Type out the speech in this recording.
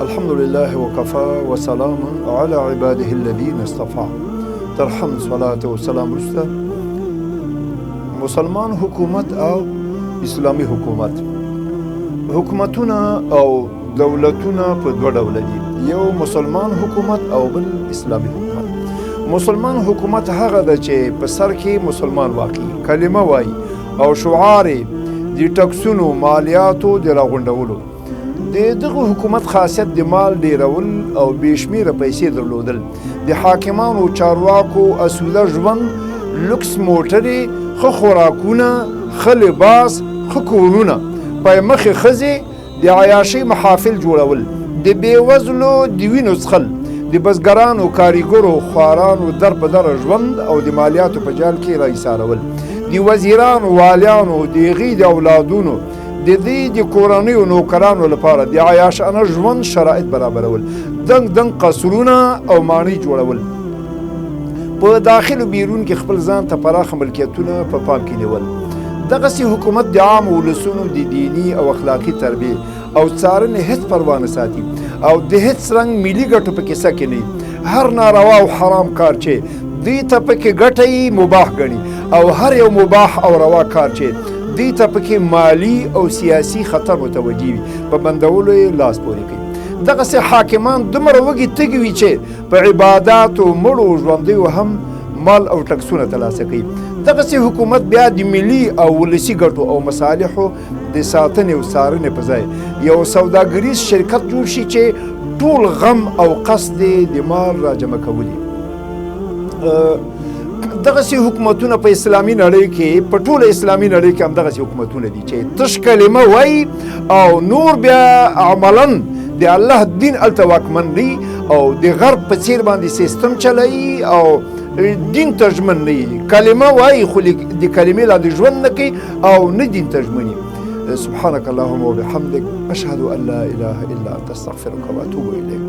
الحمد لله وكفى وسلام على عباده الذين اصطفى. ترحم صلاة و سلام رسته مسلمان حکومت او اسلامی حکومت. حکومتونه او دولتونه په دوه ډوله دي، یو مسلمان حکومت او بل اسلامی حکومت. مسلمان حکومت هغه ده چې په سر کې مسلمان واقعي کلمه وایي او شعار د ټکسونو مالیاتو د راغونډولو. د دغه حکومت خاصیت د مال ډیرول او بېشمېره پیسې درلودل، د حاکمانو چارواکو اسوده ژوند، لوکس موټرې، ښه خوراکونه، ښه لباس، ښه کورونه، په مخې ښځې، د عیاشۍ محافل جوړول، د بېوزلو د وینو څښل، د بزګرانو کاریګرو خوارانو در په دره ژوند او د مالیاتو په جال کې را ایسارول، د وزیرانو والیانو د هغې د اولادونو د دې د کورنیو نوکرانو لپاره د عیاشانه ژوند شرایط برابرول، دنګ دنګ قصرونه او ماڼۍ جوړول، په داخل و بیرون کې خپل ځان ته پراخه ملکیتونه په پام کې نیول. دغسې حکومت د عام ولسونو د دیني او اخلاقي تربیې او څارنې هېڅ پروا نه ساتي او د هېڅ رنګ ملي ګټو په کیسه کې نه. هر ناروا او حرام کار چې دوی ته پکې ګټه مباح ګڼي او هر یو مباح او روا کار چې دوی ته پکې مالی او سیاسي خطر متوجه وي په بندولو یې لاس پورې کوي. دغسې حاکمان دومره وږي تږي وي چې په عباداتو مړو ژوندیو هم مال او ټکسونه ترلاسه کوي. دغسې حکومت بیا د ملي او ولسي ګټو او مصالحو د ساتنې او څارنې په ځای یو سوداګریز شرکت جوړ شي چې ټول غم او قصد د مال راجمع کول. دغسې حکومتونه په اسلامي نړۍ کې په ټوله اسلامي نړۍ کې هم دغسې حکومتونه دي چې تش کلمه وایي او نور بیا عملا د الله دین هلته واکمن دی او د غرب په څیر باندې سیستم چلوي او دین ته ژمن نه وي. کلمه وایي خو د کلمې لا د ژوند نه کوي او نه دین ته ژمني. سبحانك اللهم وبحمدك أشهد أن لا إله إلا أنت أستغفرك وأتوب إليك.